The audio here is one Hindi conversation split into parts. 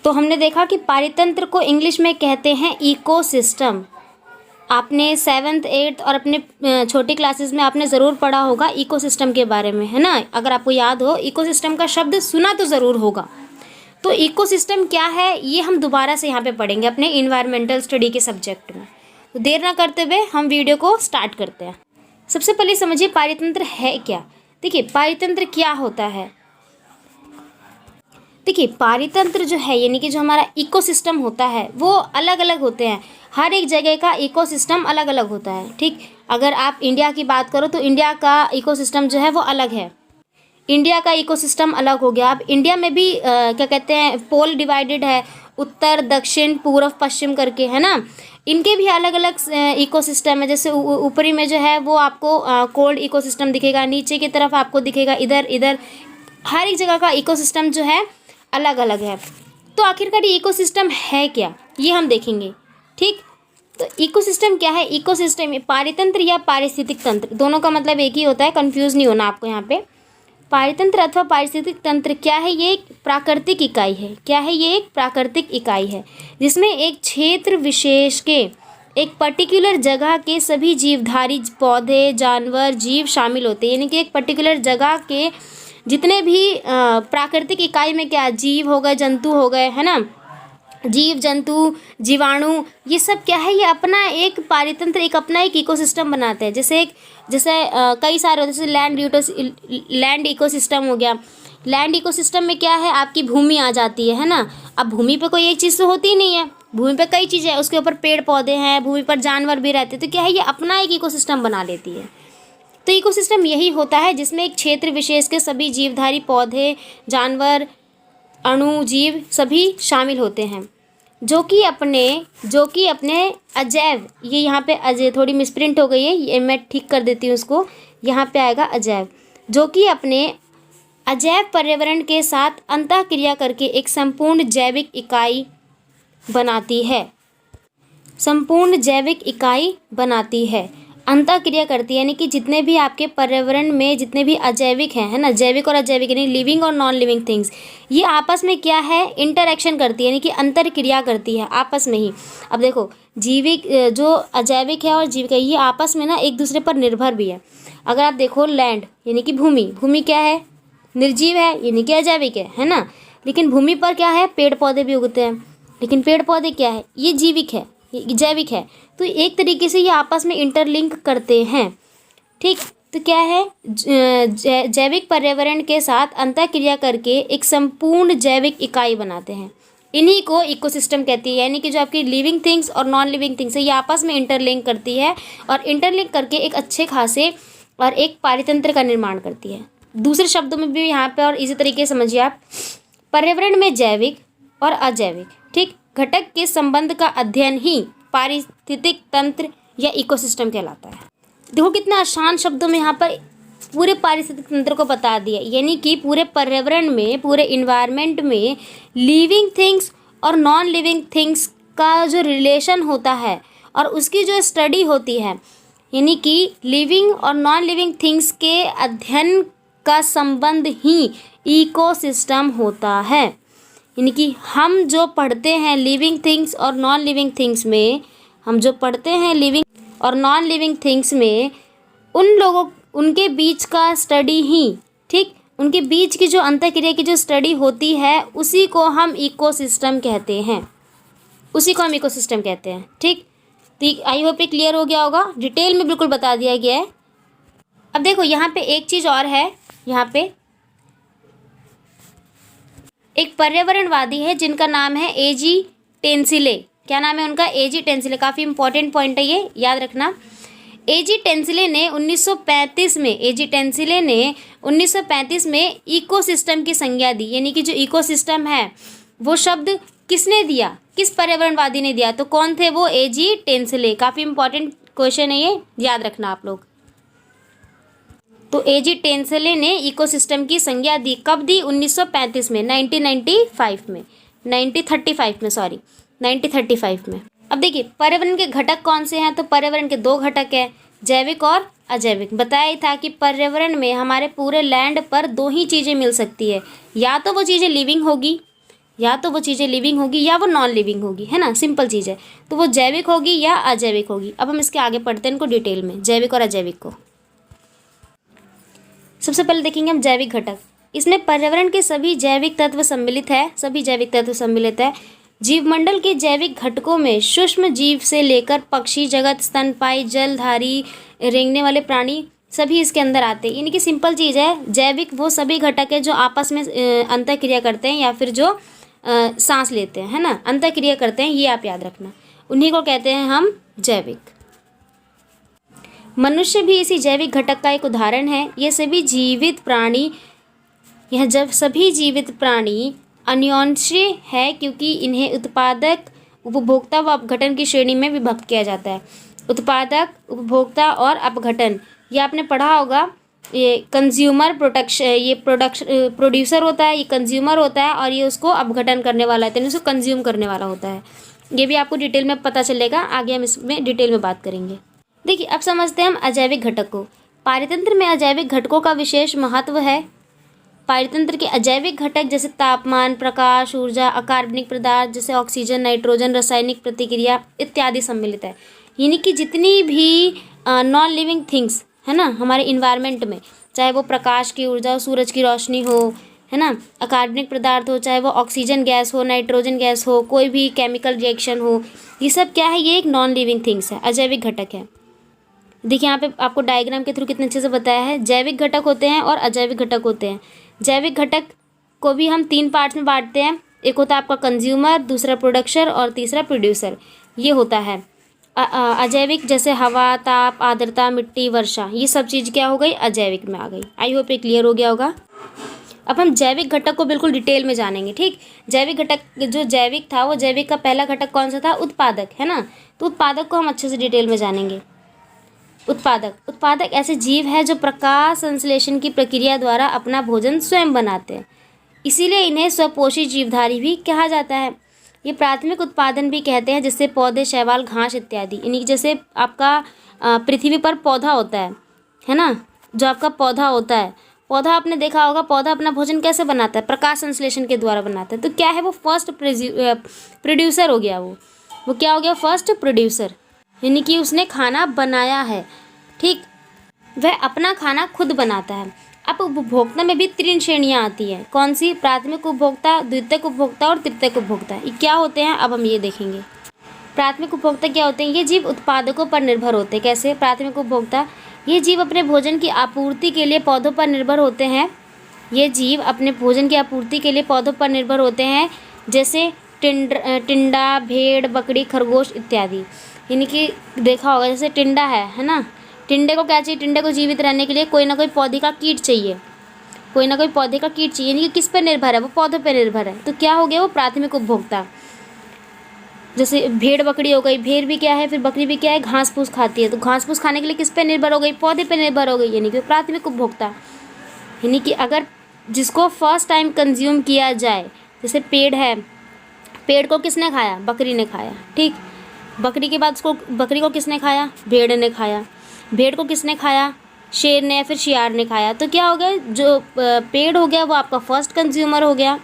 तो हमने देखा कि पारितंत्र को इंग्लिश में कहते हैं इकोसिस्टम। आपने 7th 8th और अपने छोटी क्लासेस में आपने ज़रूर पढ़ा होगा इकोसिस्टम के बारे में, है ना। अगर आपको याद हो, इकोसिस्टम का शब्द सुना तो ज़रूर होगा। तो इकोसिस्टम क्या है ये हम दोबारा से यहाँ पे पढ़ेंगे अपने इन्वायरमेंटल स्टडी के सब्जेक्ट में। तो देर ना करते हुए हम वीडियो को स्टार्ट करते हैं। सबसे पहले समझिए पारितंत्र है क्या। देखिए पारितंत्र क्या होता है। देखिए पारितंत्र जो है यानी कि जो हमारा इकोसिस्टम होता है वो अलग अलग होते हैं। हर एक जगह का इकोसिस्टम अलग अलग होता है, ठीक। अगर आप इंडिया की बात करो तो इंडिया का इकोसिस्टम जो है वो अलग है। इंडिया का इकोसिस्टम अलग हो गया। अब इंडिया में भी क्या कहते हैं, पोल डिवाइडेड है, उत्तर दक्षिण पूर्व पश्चिम करके, है ना। इनके भी अलग अलग इकोसिस्टम है। जैसे ऊपरी में जो है वो आपको कोल्ड इकोसिस्टम दिखेगा, नीचे की तरफ आपको दिखेगा इधर इधर। हर एक जगह का इकोसिस्टम जो है अलग अलग है। तो आखिरकार ये इकोसिस्टम है क्या ये हम देखेंगे, ठीक। तो इकोसिस्टम क्या है। इकोसिस्टम पारितंत्र या पारिस्थितिक तंत्र दोनों का मतलब एक ही होता है, कंफ्यूज नहीं होना आपको यहाँ पे। पारितंत्र अथवा पारिस्थितिक तंत्र क्या है, ये एक प्राकृतिक इकाई है। क्या है, ये एक प्राकृतिक इकाई है जिसमें एक क्षेत्र विशेष के एक पर्टिकुलर जगह के सभी जीवधारी पौधे जानवर जीव शामिल होते हैं। यानी कि एक पर्टिकुलर जगह के जितने भी प्राकृतिक इकाई में क्या जीव हो गए, जंतु हो गए, है ना, जीव जंतु जीवाणु, ये सब क्या है, ये अपना एक पारितंत्र एक अपना एक इकोसिस्टम बनाते हैं। जैसे कई सारे होते हैं, जैसे लैंड इकोसिस्टम हो गया। लैंड इकोसिस्टम में क्या है, आपकी भूमि आ जाती है ना। अब भूमि पे कोई एक चीज़ तो होती ही नहीं है, भूमि पे कई चीज़ें हैं, उसके ऊपर पेड़ पौधे हैं, भूमि पर जानवर भी रहते हैं। तो क्या है, ये अपना एक इकोसिस्टम बना लेती है। तो इकोसिस्टम यही होता है जिसमें एक क्षेत्र विशेष के सभी जीवधारी पौधे जानवर अणु जीव सभी शामिल होते हैं, जो कि अपने अजैव, ये यहाँ पे अजय थोड़ी मिसप्रिंट हो गई है, ये मैं ठीक कर देती हूँ उसको, यहाँ पे आएगा अजैव, जो कि अपने अजैव पर्यावरण के साथ अंतःक्रिया करके एक संपूर्ण जैविक इकाई बनाती है। संपूर्ण जैविक इकाई बनाती है, अंतःक्रिया करती है। यानी कि जितने भी आपके पर्यावरण में जितने भी अजैविक हैं, है ना, जैविक और अजैविक यानी लिविंग और नॉन लिविंग थिंग्स, ये आपस में क्या है, इंटरैक्शन करती है, यानी कि अंतरक्रिया करती है आपस में ही। अब देखो जीविक जो अजैविक है और जीविक है, ये आपस में ना एक दूसरे पर निर्भर भी है। अगर आप देखो लैंड यानी कि भूमि क्या है, निर्जीव है यानी कि अजैविक है ना। लेकिन भूमि पर क्या है, पेड़ पौधे भी उगते हैं। लेकिन पेड़ पौधे क्या है, ये जीविक है, ये जैविक है। तो एक तरीके से ये आपस में इंटरलिंक करते हैं, ठीक। तो क्या है, जैविक पर्यावरण के साथ अंतःक्रिया करके एक संपूर्ण जैविक इकाई बनाते हैं। इन्हीं को इकोसिस्टम कहती है। यानी कि जो आपकी लिविंग थिंग्स और नॉन लिविंग थिंग्स है, ये आपस में इंटरलिंक करती है और इंटरलिंक करके एक अच्छे खासे और एक पारितंत्र का निर्माण करती है। दूसरे शब्दों में भी यहाँ पे और इसी तरीके से समझिए आप, पर्यावरण में जैविक और अजैविक, ठीक, घटक के संबंध का अध्ययन ही पारिस्थितिक तंत्र या इकोसिस्टम कहलाता है। देखो कितना आसान शब्दों में यहाँ पर पूरे पारिस्थितिक तंत्र को बता दिया। यानी कि पूरे पर्यावरण में, पूरे इन्वायरमेंट में लिविंग थिंग्स और नॉन लिविंग थिंग्स का जो रिलेशन होता है और उसकी जो स्टडी होती है, यानी कि लिविंग और नॉन लिविंग थिंग्स के अध्ययन का संबंध ही इकोसिस्टम होता है। यानी कि हम जो पढ़ते हैं लिविंग थिंग्स और नॉन लिविंग थिंग्स में, हम जो पढ़ते हैं लिविंग और नॉन लिविंग थिंग्स में, उनके बीच का स्टडी ही, ठीक, उनके बीच की जो अंतःक्रिया की जो स्टडी होती है उसी को हम इकोसिस्टम कहते हैं, ठीक। तो आई होप ये क्लियर हो गया होगा, डिटेल में बिल्कुल बता दिया गया है। अब देखो यहाँ पे एक चीज़ और है, यहाँ पे एक पर्यावरणवादी है जिनका नाम है एजी टेंसिले। क्या नाम है उनका, एजी टेंसिले। काफ़ी इंपॉर्टेंट पॉइंट है ये, याद रखना। एजी टेंसिले ने 1935 में इकोसिस्टम की संज्ञा दी। यानी कि जो इकोसिस्टम है वो शब्द किसने दिया, किस पर्यावरणवादी ने दिया, तो कौन थे वो, एजी टेंसिले। काफ़ी इंपॉर्टेंट क्वेश्चन है ये, याद रखना आप लोग। तो एजी टेंसिले ने इकोसिस्टम की संज्ञा दी, कब दी, 1935 में, 1935 में। अब देखिए पर्यावरण के घटक कौन से हैं, तो पर्यावरण के दो घटक हैं, जैविक और अजैविक। बताया ही था कि पर्यावरण में हमारे पूरे लैंड पर दो ही चीज़ें मिल सकती है, या तो वो चीज़ें लिविंग होगी या तो वो चीज़ें लिविंग होगी या वो नॉन लिविंग होगी, है ना, सिंपल चीज़ है। तो वो जैविक होगी या अजैविक होगी। अब हम इसके आगे पढ़ते हैं इनको डिटेल में, जैविक और अजैविक को। सबसे पहले देखेंगे हम जैविक घटक। इसमें पर्यावरण के सभी जैविक तत्व सम्मिलित है, सभी जैविक तत्व सम्मिलित है। जीवमंडल के जैविक घटकों में सूक्ष्म जीव से लेकर पक्षी जगत, स्तनपायी, जलधारी, रेंगने वाले प्राणी सभी इसके अंदर आते हैं। यानी कि सिंपल चीज़ है, जैविक वो सभी घटक है जो आपस में अंतःक्रिया करते हैं या फिर जो सांस लेते हैं, है ना, अंतःक्रिया करते हैं, ये आप याद रखना, उन्हीं को कहते हैं हम जैविक। मनुष्य भी इसी जैविक घटक का एक उदाहरण है। यह सभी जीवित प्राणी अन्योन्याश्रय है क्योंकि इन्हें उत्पादक, उपभोक्ता व अपघटन की श्रेणी में विभक्त किया जाता है। उत्पादक, उपभोक्ता और अपघटन, ये आपने पढ़ा होगा। ये कंज्यूमर प्रोडक्शन, ये प्रोड्यूसर होता है, ये कंज्यूमर होता है, और ये उसको अपघटन करने वाला है, उसको कंज्यूम करने वाला होता है। ये भी आपको डिटेल में पता चलेगा, आगे हम इसमें डिटेल में बात करेंगे। देखिए, अब समझते हैं हम अजैविक घटक को। पारितंत्र में अजैविक घटकों का विशेष महत्व है। पारितंत्र के अजैविक घटक जैसे तापमान, प्रकाश, ऊर्जा, अकार्बनिक पदार्थ जैसे ऑक्सीजन, नाइट्रोजन, रासायनिक प्रतिक्रिया इत्यादि सम्मिलित है। यानी कि जितनी भी नॉन लिविंग थिंग्स है ना हमारे इन्वायरमेंट में, चाहे वो प्रकाश की ऊर्जा हो, सूरज की रोशनी हो, है ना, अकार्बनिक पदार्थ हो, चाहे वो ऑक्सीजन गैस हो, नाइट्रोजन गैस हो, कोई भी केमिकल रिएक्शन हो, ये सब क्या है, ये एक नॉन लिविंग थिंग्स है, अजैविक घटक है। देखिए यहाँ पे आपको डायग्राम के थ्रू कितने अच्छे से बताया है। जैविक घटक होते हैं और अजैविक घटक होते हैं। जैविक घटक को भी हम 3 पार्ट्स में बांटते हैं। एक होता है आपका कंज्यूमर, दूसरा प्रोडक्शन और तीसरा प्रोड्यूसर, ये होता है। अजैविक जैसे हवा, ताप, आर्द्रता, मिट्टी, वर्षा, ये सब चीज़ क्या हो गई, अजैविक में आ गई। आई होप ये क्लियर हो गया होगा। अब हम जैविक घटक को बिल्कुल डिटेल में जानेंगे, ठीक। जैविक घटक, जो जैविक था वो जैविक का पहला घटक कौन सा था, उत्पादक, है ना। तो उत्पादक को हम अच्छे से डिटेल में जानेंगे। उत्पादक ऐसे जीव है जो प्रकाश संश्लेषण की प्रक्रिया द्वारा अपना भोजन स्वयं बनाते हैं, इसीलिए इन्हें स्वपोषी जीवधारी भी कहा जाता है। ये प्राथमिक उत्पादन भी कहते हैं, जिससे पौधे, शैवाल, घास इत्यादि, यानी जैसे आपका पृथ्वी पर पौधा होता है ना, जो आपका पौधा होता है, पौधा आपने देखा होगा, पौधा अपना भोजन कैसे बनाता है, प्रकाश संश्लेषण के द्वारा बनाता है। तो क्या है, वो फर्स्ट प्रोड्यूसर हो गया। वो क्या हो गया, फर्स्ट प्रोड्यूसर, यानी कि उसने खाना बनाया है, ठीक। वह अपना खाना खुद बनाता है। अब उपभोक्ता में भी 3 श्रेणियाँ आती हैं। कौन सी, प्राथमिक उपभोक्ता, द्वितीयक उपभोक्ता और तृतीयक उपभोक्ता। ये क्या होते हैं, अब हम ये देखेंगे। प्राथमिक उपभोक्ता क्या होते हैं, ये जीव उत्पादकों पर निर्भर होते हैं। कैसे, प्राथमिक उपभोक्ता, ये जीव अपने भोजन की आपूर्ति के लिए पौधों पर निर्भर होते हैं। ये जीव अपने भोजन की आपूर्ति के लिए पौधों पर निर्भर होते हैं, जैसे टिंडा, भेड़, बकरी, खरगोश इत्यादि। यानी कि देखा होगा, जैसे टिंडा है ना, टिंडे को क्या चाहिए, टिंडे को जीवित रहने के लिए कोई ना कोई पौधे का कीट चाहिए, कोई ना कोई पौधे का कीट चाहिए, यानी कि किस पर निर्भर है, वो पौधों पर निर्भर है। तो क्या हो गया, वो प्राथमिक उपभोक्ता। जैसे भेड़, बकरी हो गई, भेड़ भी क्या है, फिर बकरी भी क्या है, घास फूस खाती है, तो घास फूस खाने के लिए किस पे निर्भर हो गई, पौधे पे निर्भर हो गई, यानी कि प्राथमिक उपभोक्ता। यानी कि अगर जिसको फर्स्ट टाइम कंज्यूम किया जाए, जैसे पेड़ है, पेड़ को किसने खाया, बकरी ने खाया, ठीक। बकरी के बाद उसको, बकरी को किसने खाया, भेड़ ने खाया। भेड़ को किसने खाया, शेर ने या फिर शियार ने खाया। तो क्या हो गया, जो पेड़ हो गया वो आपका फर्स्ट कंज्यूमर हो गया,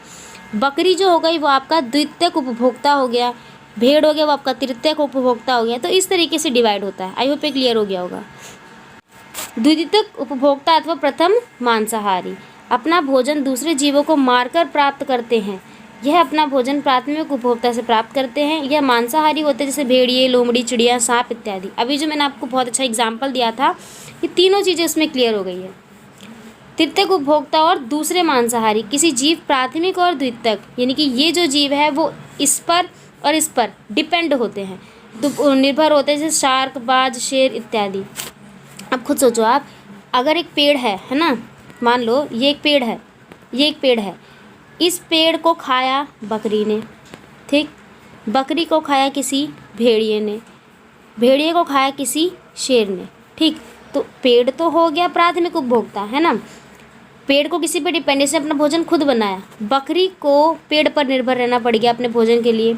बकरी जो हो गई वो आपका द्वितीयक उपभोक्ता हो गया, भेड़ हो गया वो आपका तृतीयक उपभोक्ता हो गया। तो इस तरीके से डिवाइड होता है। आई होप ये क्लियर हो गया होगा। द्वितीयक उपभोक्ता अथवा प्रथम मांसाहारी अपना भोजन दूसरे जीवों को मारकर प्राप्त करते हैं। यह अपना भोजन प्राथमिक उपभोक्ता से प्राप्त करते हैं। यह मांसाहारी होते हैं, जैसे भेड़िए, लोमड़ी, चिड़िया, सांप इत्यादि। अभी जो मैंने आपको बहुत अच्छा एग्जाम्पल दिया था, ये तीनों चीज़ें इसमें क्लियर हो गई है। तृतीयक उपभोक्ता और दूसरे मांसाहारी, किसी जीव प्राथमिक और द्वितीयक, यानी कि ये जो जीव है वो इस पर और इस पर डिपेंड होते हैं, तो निर्भर होते हैं, जैसे शार्क, बाज, शेर इत्यादि। अब खुद सोचो आप, अगर एक पेड़ है ना, मान लो ये एक पेड़ है, ये एक पेड़ है, इस पेड़ को खाया बकरी ने, ठीक। बकरी को खाया किसी भेड़िए ने, भेड़िए को खाया किसी शेर ने, ठीक। तो पेड़ तो हो गया प्राथमिक उपभोक्ता, है ना, पेड़ को किसी पे डिपेंडेंस, अपना भोजन खुद बनाया। बकरी को पेड़ पर निर्भर रहना पड़ गया अपने भोजन के लिए।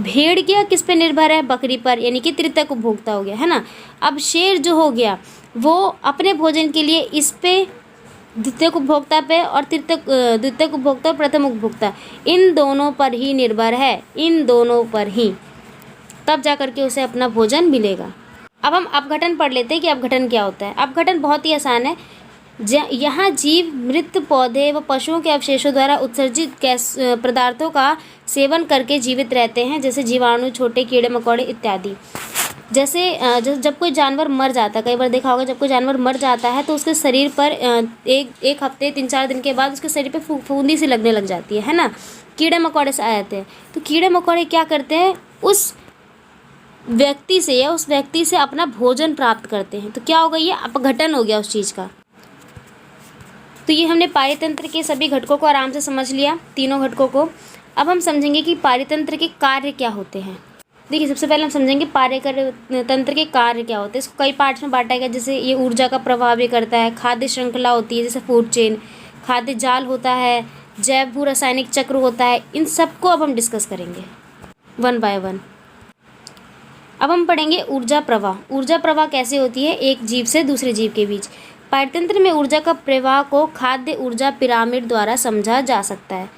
भेड़ क्या किस पे निर्भर है, बकरी पर, यानी कि तृतीयक उपभोक्ता हो गया, है ना। अब शेर जो हो गया वो अपने भोजन के लिए इस पे द्वितीयक उपभोक्ता पे और द्वितीयक उपभोक्ता और प्रथम उपभोक्ता, इन दोनों पर ही निर्भर है, इन दोनों पर ही, तब जा कर के उसे अपना भोजन मिलेगा। अब हम अपघटन पढ़ लेते हैं कि अपघटन क्या होता है। अपघटन बहुत ही आसान है। यहाँ जीव मृत पौधे व पशुओं के अवशेषों द्वारा उत्सर्जित गैस पदार्थों का सेवन करके जीवित रहते हैं, जैसे जीवाणु, छोटे कीड़े मकोड़े इत्यादि। जैसे जब कोई जानवर मर जाता है, कई बार देखा होगा जब कोई जानवर मर जाता है तो उसके शरीर पर एक हफ्ते 3-4 दिन के बाद उसके शरीर पे फूंदी सी लगने लग जाती है ना, कीड़े मकोड़े से आ जाते हैं। तो कीड़े मकोड़े क्या करते हैं, उस व्यक्ति से या उस व्यक्ति से अपना भोजन प्राप्त करते हैं। तो क्या होगा, ये अपघटन हो गया उस चीज़ का। तो ये हमने पारितंत्र के सभी घटकों को आराम से समझ लिया, तीनों घटकों को। अब हम समझेंगे कि पारितंत्र के कार्य क्या होते हैं। देखिए, सबसे पहले हम समझेंगे पारितंत्र के कार्य क्या होते हैं। इसको कई पार्ट्स में बांटा गया, जैसे ये ऊर्जा का प्रवाह भी करता है, खाद्य श्रृंखला होती है जैसे फूड चेन, खाद्य जाल होता है, जैव भू रासायनिक चक्र होता है। इन सबको अब हम डिस्कस करेंगे वन बाय वन। अब हम पढ़ेंगे ऊर्जा प्रवाह। ऊर्जा प्रवाह कैसे होती है एक जीव से दूसरे जीव के बीच। पारितंत्र में ऊर्जा का प्रवाह को खाद्य ऊर्जा पिरामिड द्वारा समझा जा सकता है।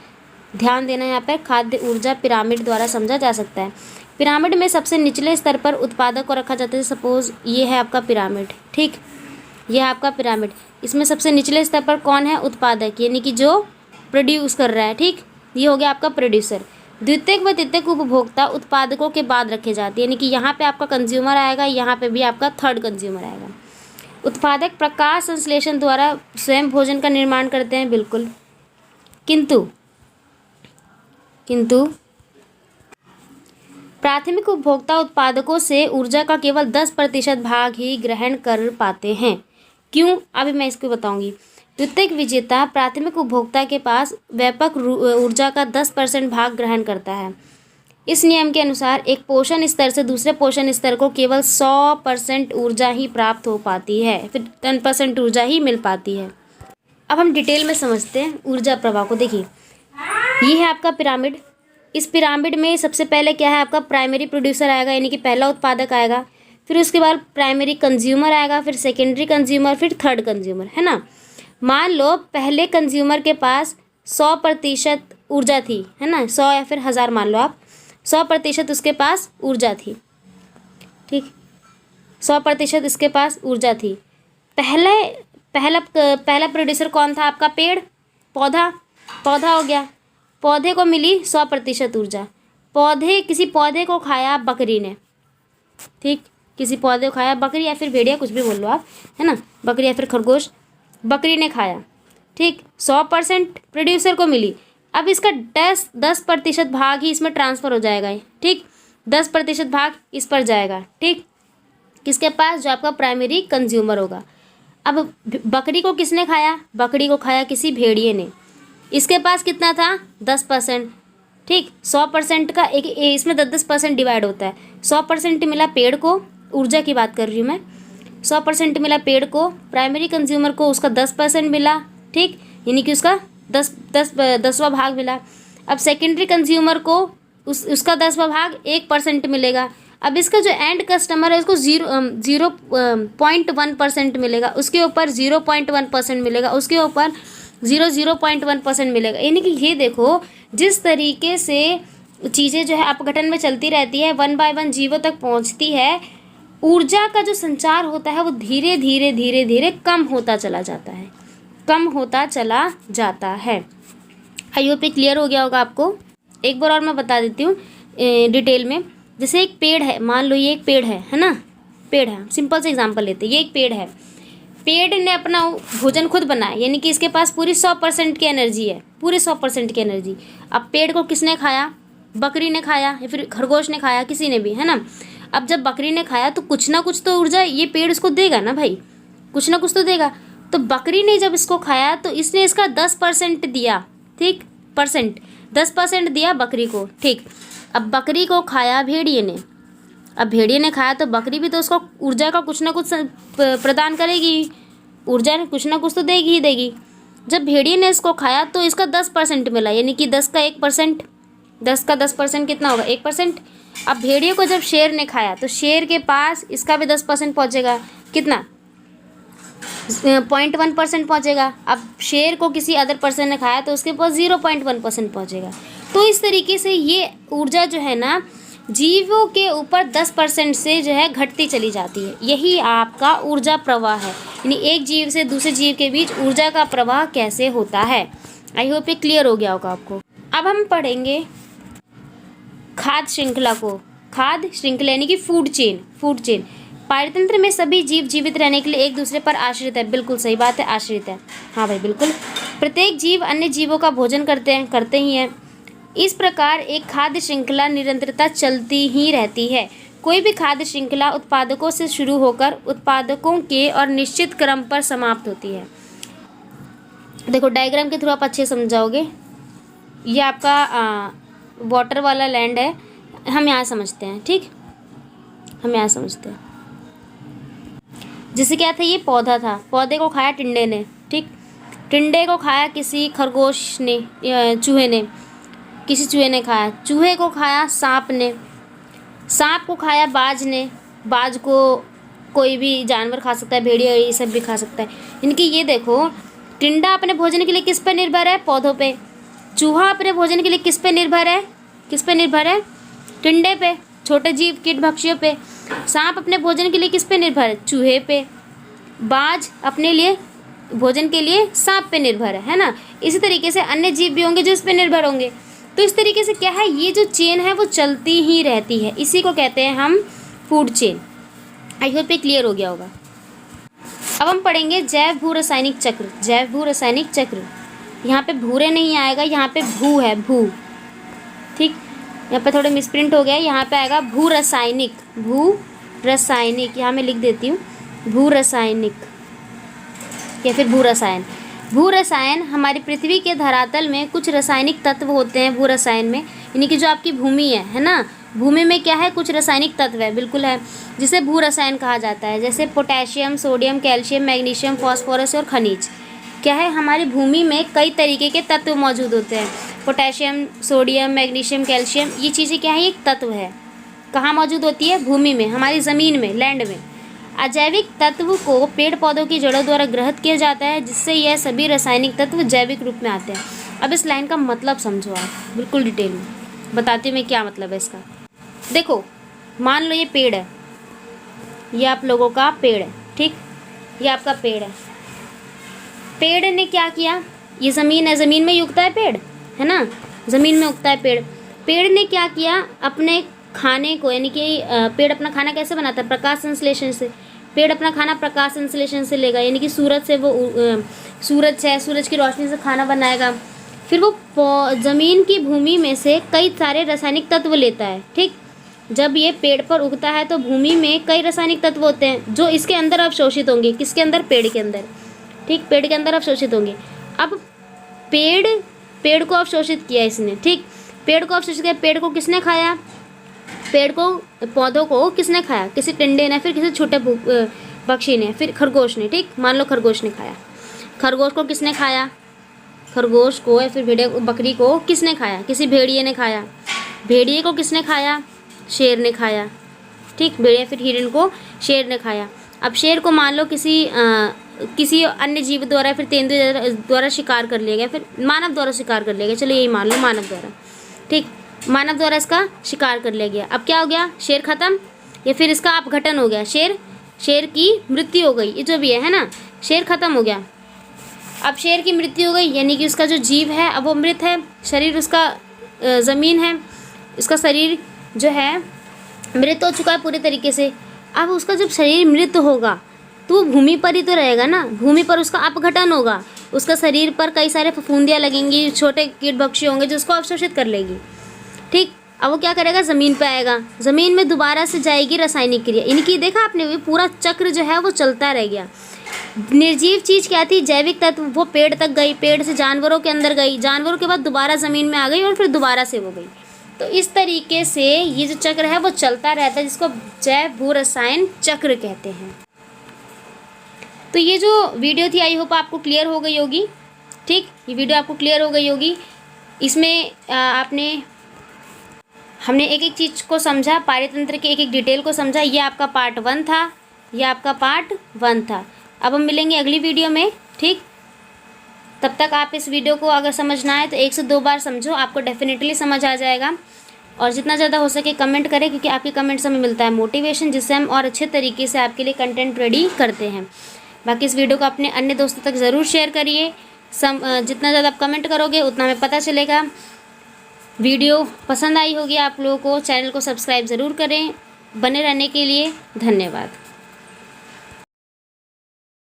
ध्यान देना, यहाँ पर खाद्य ऊर्जा पिरामिड द्वारा समझा जा सकता है। पिरामिड में सबसे निचले स्तर पर उत्पादक को रखा जाता है। सपोज ये है आपका पिरामिड, ठीक, यह है आपका पिरामिड। इसमें सबसे निचले स्तर पर कौन है, उत्पादक, यानी कि जो प्रोड्यूस कर रहा है, ठीक, ये हो गया आपका प्रोड्यूसर। द्वितीयक व तृतीयक उपभोक्ता उत्पादकों के बाद रखे जाते हैं, यानी कि यहाँ पे आपका कंज्यूमर आएगा, यहाँ पे भी आपका थर्ड कंज्यूमर आएगा। उत्पादक प्रकाश संश्लेषण द्वारा स्वयं भोजन का निर्माण करते हैं, बिल्कुल, किंतु प्राथमिक उपभोक्ता उत्पादकों से ऊर्जा का केवल 10% भाग ही ग्रहण कर पाते हैं। क्यों, अभी मैं इसको बताऊंगी। द्वितीयक विजेता प्राथमिक उपभोक्ता के पास व्यापक ऊर्जा का 10% भाग ग्रहण करता है। इस नियम के अनुसार एक पोषण स्तर से दूसरे पोषण स्तर को केवल 100% ऊर्जा ही प्राप्त हो पाती है, फिर 10% ऊर्जा ही मिल पाती है। अब हम डिटेल में समझते हैं ऊर्जा प्रवाह को। देखिए, ये है आपका पिरामिड। इस पिरामिड में सबसे पहले क्या है, आपका प्राइमरी प्रोड्यूसर आएगा, यानी कि पहला उत्पादक आएगा, फिर उसके बाद प्राइमरी कंज्यूमर आएगा, फिर सेकेंडरी कंज्यूमर, फिर थर्ड कंज्यूमर, है ना। मान लो पहले कंज्यूमर के पास 100% ऊर्जा थी, है ना, 100 या फिर 1000 मान लो आप, 100% उसके पास ऊर्जा थी, ठीक, 100% इसके पास ऊर्जा थी। पहला प्रोड्यूसर कौन था आपका, पेड़, पौधा हो गया। पौधे को मिली 100% ऊर्जा। किसी पौधे को खाया बकरी ने, ठीक, किसी पौधे को खाया बकरी या फिर भेड़िया, कुछ भी बोल लो आप, है ना, बकरी या फिर खरगोश, बकरी ने खाया, ठीक, 100% प्रोड्यूसर को मिली। अब इसका 10% भाग ही इसमें ट्रांसफ़र हो जाएगा, ठीक, 10% भाग इस पर जाएगा, ठीक, किसके पास, जो आपका प्राइमरी कंज्यूमर होगा। अब बकरी को किसने खाया, बकरी को खाया किसी भेड़िए ने, इसके पास कितना था, 10%, ठीक, 100% का एक इसमें 10% डिवाइड होता है। 100% मिला पेड़ को, ऊर्जा की बात कर रही हूँ मैं, 100% मिला पेड़ को, प्राइमरी कंज्यूमर को उसका 10% मिला, ठीक, यानी कि उसका 10वां भाग मिला। अब सेकेंडरी कंज्यूमर को उसका 10वां भाग 1% मिलेगा। अब इसका जो एंड कस्टमर है उसको 0.1% मिलेगा, उसके ऊपर 0.1% मिलेगा, उसके ऊपर 0.1% मिलेगा। यानी कि ये देखो, जिस तरीके से चीज़ें जो है अपघटन में चलती रहती है, 1 बाय 1 जीवों तक पहुंचती है, ऊर्जा का जो संचार होता है वो धीरे धीरे कम होता चला जाता है, आई होप ये क्लियर हो गया होगा आपको। एक बार और मैं बता देती हूँ डिटेल में। जैसे एक पेड़ है, मान लो ये एक पेड़ है ना, पेड़ है, सिंपल से एग्जांपल लेते हैं, ये एक पेड़ है, पेड़ ने अपना भोजन खुद बनाया, यानी कि इसके पास पूरी 100% की एनर्जी है, पूरी 100% की एनर्जी। अब पेड़ को किसने खाया, बकरी ने खाया या फिर खरगोश ने खाया, किसी ने भी, है ना। अब जब बकरी ने खाया तो कुछ ना कुछ तो ऊर्जा ये पेड़ इसको देगा ना भाई, कुछ ना कुछ तो देगा। तो बकरी ने जब इसको खाया तो इसने इसका 10% दिया, ठीक, 10% दिया बकरी को, ठीक। अब बकरी को खाया भेड़िए ने, अब भेड़िए ने खाया तो बकरी भी तो उसको ऊर्जा का कुछ ना कुछ प्रदान करेगी, ऊर्जा कुछ ना कुछ तो देगी ही देगी। जब भेड़िए ने इसको खाया तो इसका 10% मिला, यानी कि 10 का 1%, 10 का 10% कितना होगा, 1%। अब भेड़िए को जब शेर ने खाया तो शेर के पास इसका भी 10% पहुँचेगा, कितना, 0.1% पहुँचेगा। अब शेर को किसी अदर पर्सन ने खाया तो उसके पास 0.1% पहुँचेगा। तो इस तरीके से ये ऊर्जा जो है ना जीवों के ऊपर 10% से जो है घटती चली जाती है। यही आपका ऊर्जा प्रवाह है, यानी एक जीव से दूसरे जीव के बीच ऊर्जा का प्रवाह कैसे होता है। आई होप ये क्लियर हो गया होगा आपको। अब हम पढ़ेंगे खाद्य श्रृंखला को। खाद्य श्रृंखला यानी कि फूड चेन। पारतंत्र में सभी जीव जीवित रहने के लिए एक दूसरे पर आश्रित है। बिल्कुल सही बात है, आश्रित है। हाँ भाई बिल्कुल। प्रत्येक जीव अन्य जीवों का भोजन करते ही हैं। इस प्रकार एक खाद्य श्रृंखला निरंतरता चलती ही रहती है। कोई भी खाद्य श्रृंखला उत्पादकों से शुरू होकर उत्पादकों के और निश्चित क्रम पर समाप्त होती है। देखो डायग्राम के थ्रू आप अच्छे समझाओगे। ये आपका वाटर वाला लैंड है, हम यहाँ समझते हैं। ठीक, हम यहाँ समझते हैं। जैसे क्या था, ये पौधा था, पौधे को खाया टिंडे ने। ठीक, टिंडे को खाया किसी खरगोश ने, चूहे ने, किसी चूहे ने खाया। चूहे को खाया सांप ने, सांप को खाया बाज ने, बाज को कोई भी जानवर खा सकता है, भेड़िया ये सब भी खा सकता है। इनकी ये देखो, टिंडा अपने भोजन के लिए किस पे निर्भर है? पौधों पे। चूहा अपने भोजन के लिए किस पे निर्भर है? किस पे निर्भर है? टिंडे पे, छोटे जीव कीट भक्षियों पे। सांप अपने भोजन के लिए किस पे निर्भर है? चूहे पे। बाज अपने लिए भोजन के लिए सांप पे निर्भर है ना। इसी तरीके से अन्य जीव भी होंगे जो इस पे निर्भर होंगे। तो इस तरीके से क्या है, ये जो चेन है वो चलती ही रहती है। इसी को कहते हैं हम फूड चेन। आई होप ये क्लियर हो गया होगा। अब हम पढ़ेंगे जैव भू रासायनिक चक्र। जैव भू रासायनिक चक्र, यहाँ पे भूरे नहीं आएगा, यहाँ पे भू है, भू। ठीक, यहाँ पे थोड़े मिसप्रिंट हो गया, यहाँ पे आएगा भू रासायनिक। भू रासायनिक यहाँ मैं लिख देती हूँ, भू रासायनिक या फिर भू रसायन। भू रसायन हमारी पृथ्वी के धरातल में कुछ रासायनिक तत्व होते हैं। भू रसायन में यानी कि जो आपकी भूमि है ना, भूमि में क्या है, कुछ रासायनिक तत्व है, बिल्कुल है, जिसे भू रसायन कहा जाता है। जैसे potassium, sodium, calcium, magnesium, phosphorus और खनिज। क्या है, हमारी भूमि में कई तरीके के तत्व मौजूद होते हैं। पोटेशियम, सोडियम, मैग्नीशियम, कैल्शियम, ये चीज़ें क्या है, एक तत्व है। कहाँ मौजूद होती है? भूमि में, हमारी ज़मीन में, लैंड में। अजैविक तत्व को पेड़ पौधों की जड़ों द्वारा ग्रहित किया जाता है, जिससे यह सभी रासायनिक तत्व जैविक रूप में आते हैं। अब इस लाइन का मतलब समझो आप, बिल्कुल डिटेल में बताती हूँ मैं क्या मतलब है इसका। देखो मान लो ये पेड़ है, ये आप लोगों का पेड़ है। ठीक, ये आपका पेड़ है। पेड़ ने क्या किया, ये ज़मीन है, ज़मीन में ही उगता है पेड़, है ना, ज़मीन में उगता है पेड़। पेड़ ने क्या किया, अपने खाने को, यानी कि पेड़ अपना खाना कैसे बनाता है? प्रकाश संश्लेषण से। पेड़ अपना खाना प्रकाश संश्लेषण से लेगा, यानी कि सूरज से, वो सूरज है, सूरज की रोशनी से खाना बनाएगा। फिर वो ज़मीन की भूमि में से कई सारे रासायनिक तत्व लेता है। ठीक, जब ये पेड़ पर उगता है तो भूमि में कई रासायनिक तत्व होते हैं जो इसके अंदर अवशोषित होंगे। किसके अंदर? पेड़ के अंदर। ठीक, पेड़ के अंदर अवशोषित होंगे। अब पेड़ को अवशोषित किया इसने। ठीक, पेड़ को अवशोषित किया, पेड़ को किसने खाया? पेड़ को, पौधों को किसने खाया? किसी टिंडे ने, फिर किसी छोटे पक्षी ने, फिर खरगोश ने। ठीक, मान लो खरगोश ने खाया। खरगोश को किसने खाया? खरगोश को या फिर भेड़िया, बकरी को किसने खाया? किसी भेड़िए ने खाया। भेड़िए को किसने खाया? शेर ने खाया। ठीक, भेड़िया फिर हिरण को शेर ने खाया। अब शेर को मान लो किसी अन्य जीव द्वारा, फिर तेंदुए द्वारा शिकार कर लिया गया, फिर मानव द्वारा शिकार कर लिया गया। चलो यही मान लो मानव द्वारा। ठीक, मानव द्वारा इसका शिकार कर लिया गया। अब क्या हो गया? शेर खत्म, या फिर इसका अपघटन हो गया। शेर की मृत्यु हो गई, ये जो भी है ना, शेर खत्म हो गया। अब शेर की मृत्यु हो गई, यानी कि उसका जो जीव है अब वो मृत है। शरीर उसका ज़मीन है, उसका शरीर जो है मृत हो चुका है पूरे तरीके से। अब उसका जब शरीर मृत होगा तो वो भूमि पर ही तो रहेगा ना, भूमि पर उसका अपघटन होगा, उसका शरीर पर कई सारे फफूंदियाँ लगेंगी, छोटे कीट भक्षी होंगे जो उसको अवशोषित कर लेगी। ठीक, अब वो क्या करेगा? ज़मीन पे आएगा, ज़मीन में दोबारा से जाएगी रासायनिक क्रिया। इनकी देखा आपने, वो पूरा चक्र जो है वो चलता रह गया। निर्जीव चीज़ क्या थी? जैविक तत्व, वो पेड़ तक गई, पेड़ से जानवरों के अंदर गई, जानवरों के बाद दोबारा ज़मीन में आ गई और फिर दोबारा से वो गई। तो इस तरीके से ये जो चक्र है वो चलता रहता है, जिसको जैव भू रसायन चक्र कहते हैं। तो ये जो वीडियो थी आई होप आपको क्लियर हो गई होगी। ठीक, ये वीडियो आपको क्लियर हो गई होगी। इसमें हमने एक एक चीज़ को समझा, पारितंत्र के एक एक डिटेल को समझा। ये आपका पार्ट 1 था, ये आपका पार्ट 1 था। अब हम मिलेंगे अगली वीडियो में, ठीक। तब तक आप इस वीडियो को अगर समझना है तो 1 से 2 बार समझो, आपको डेफिनेटली समझ आ जाएगा। और जितना ज़्यादा हो सके कमेंट करें, क्योंकि आपके कमेंट से हमें मिलता है मोटिवेशन, जिससे हम और अच्छे तरीके से आपके लिए कंटेंट रेडी करते हैं। बाकी इस वीडियो को अपने अन्य दोस्तों तक ज़रूर शेयर करिए। जितना ज़्यादा आप कमेंट करोगे उतना हमें पता चलेगा। वीडियो पसंद आई होगी आप लोगों को, चैनल को सब्सक्राइब ज़रूर करें। बने रहने के लिए धन्यवाद।